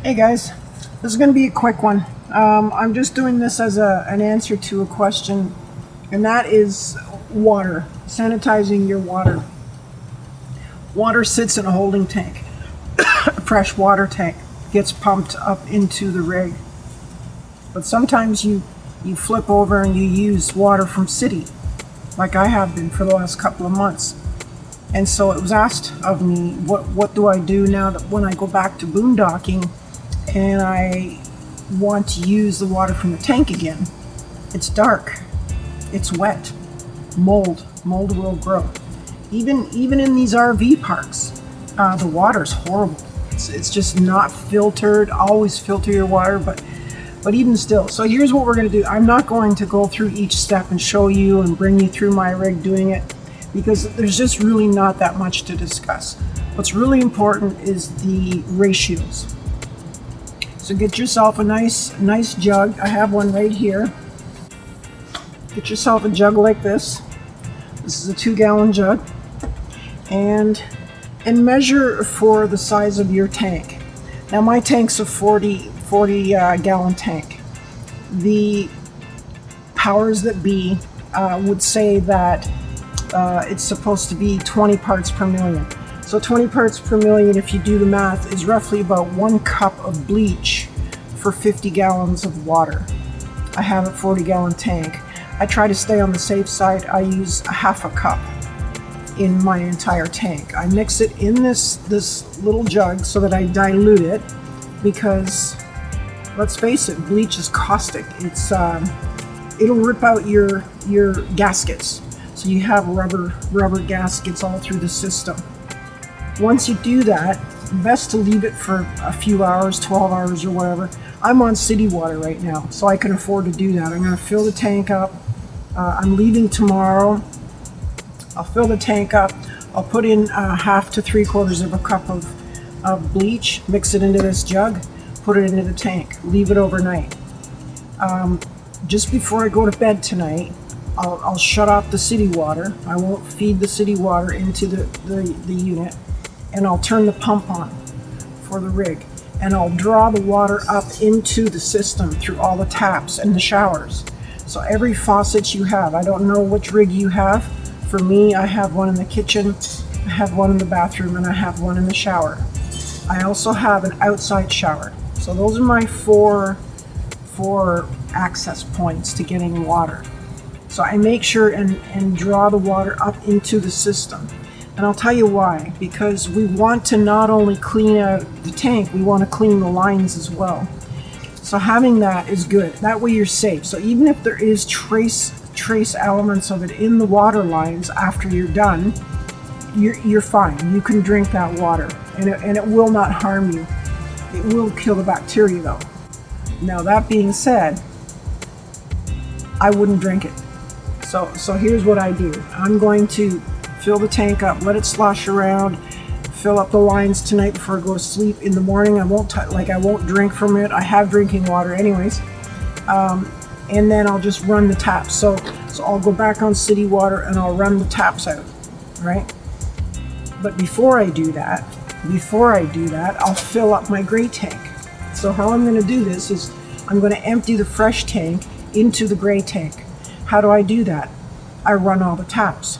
Hey guys, this is going to be a quick one. I'm just doing this as an answer to a question, and that is water, sanitizing your water. Water sits in a holding tank, a fresh water tank, gets pumped up into the rig. But sometimes you flip over and you use water from city, like I have been for the last couple of months. And so it was asked of me, what do I do now that when I go back to boondocking and I want to use the water from the tank again? It's dark, it's wet, mold will grow. Even in these RV parks, the water's horrible. It's just not filtered. Always filter your water, but even still. So here's what we're going to do. I'm not going to go through each step and show you and bring you through my rig doing it, because there's just really not that much to discuss. What's really important is the ratios. So get yourself a nice jug. I have one right here. Get yourself a jug like this. This is a 2-gallon jug. And measure for the size of your tank. Now my tank's a 40 gallon tank. The powers that be would say that it's supposed to be 20 parts per million. So 20 parts per million, if you do the math, is roughly about 1 cup of bleach for 50 gallons of water. I have a 40-gallon tank. I try to stay on the safe side. I use a half a cup in my entire tank. I mix it in this little jug so that I dilute it, because let's face it, bleach is caustic. It'll rip out your gaskets. So you have rubber gaskets all through the system. Once you do that, best to leave it for a few hours, 12 hours or whatever. I'm on city water right now, so I can afford to do that. I'm going to fill the tank up. I'm leaving tomorrow. I'll fill the tank up. I'll put in half to 3/4 of a cup of bleach, mix it into this jug, put it into the tank, leave it overnight. Just before I go to bed tonight, I'll shut off the city water. I won't feed the city water into the unit, and I'll turn the pump on for the rig, and I'll draw the water up into the system through all the taps and the showers. So every faucet you have, I don't know which rig you have. For me, I have one in the kitchen, I have one in the bathroom, and I have one in the shower. I also have an outside shower. So those are my four access points to getting water. So I make sure and draw the water up into the system. And I'll tell you why. Because we want to not only clean out the tank, we want to clean the lines as well. So having that is good. That way you're safe. So even if there is trace elements of it in the water lines after you're done, you're fine. You can drink that water, and it will not harm you. It will kill the bacteria though. Now that being said, I wouldn't drink it. So here's what I do. I'm going to fill the tank up, let it slosh around, fill up the lines tonight before I go to sleep. In the morning, I won't drink from it. I have drinking water anyways. And then I'll just run the taps. So I'll go back on city water and I'll run the taps out, right? But before I do that, I'll fill up my gray tank. So how I'm going to do this is I'm going to empty the fresh tank into the gray tank. How do I do that? I run all the taps,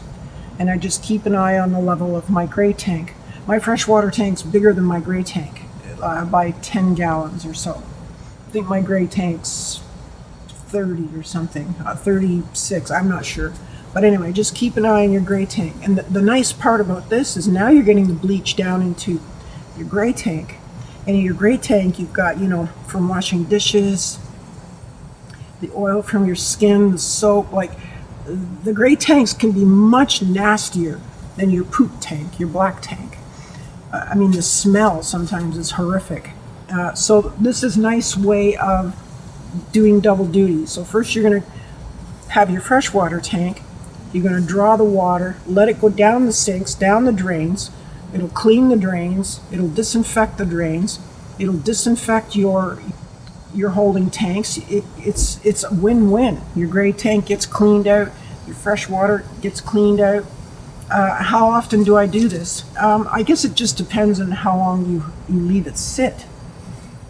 and I just keep an eye on the level of my gray tank. My freshwater tank's bigger than my gray tank by 10 gallons or so. I think my gray tank's 30 or something, 36, I'm not sure. But anyway, just keep an eye on your gray tank. And the nice part about this is now you're getting the bleach down into your gray tank. And in your gray tank, you've got, from washing dishes, the oil from your skin, the soap. Like, the gray tanks can be much nastier than your poop tank, your black tank. The smell sometimes is horrific. So this is a nice way of doing double duty. So first you're going to have your freshwater tank. You're going to draw the water, let it go down the sinks, down the drains. It'll clean the drains. It'll disinfect the drains. It'll disinfect your holding tanks. It's a win-win. Your gray tank gets cleaned out. Your fresh water gets cleaned out. How often do I do this? I guess it just depends on how long you leave it sit.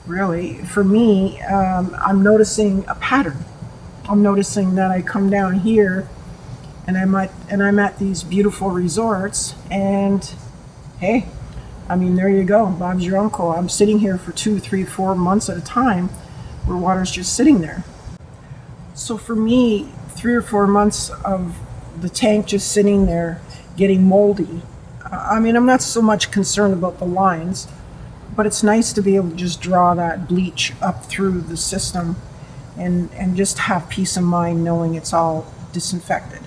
really. For me, I'm noticing a pattern. I'm noticing that I come down here and I'm at these beautiful resorts, and hey, I mean, there you go. Bob's your uncle. I'm sitting here for 2, 3, 4 months at a time where water's just sitting there. So for me, 3 or 4 months of the tank just sitting there getting moldy. I mean, I'm not so much concerned about the lines, but it's nice to be able to just draw that bleach up through the system and just have peace of mind knowing it's all disinfected.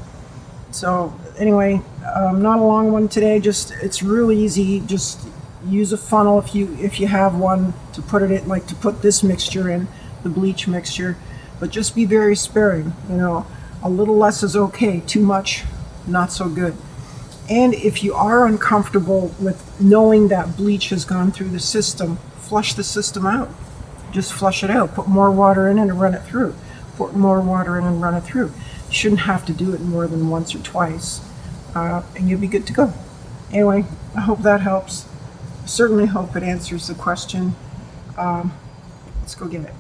So anyway, not a long one today. Just it's really easy. Just use a funnel if you have one to put it in, like to put this mixture in, the bleach mixture. But just be very sparing. You know, a little less is okay. Too much, not so good. And if you are uncomfortable with knowing that bleach has gone through the system, flush the system out. Just flush it out. Put more water in and run it through. Put more water in and run it through. You shouldn't have to do it more than once or twice, and you'll be good to go. Anyway, I hope that helps. I certainly hope it answers the question. Let's go get it.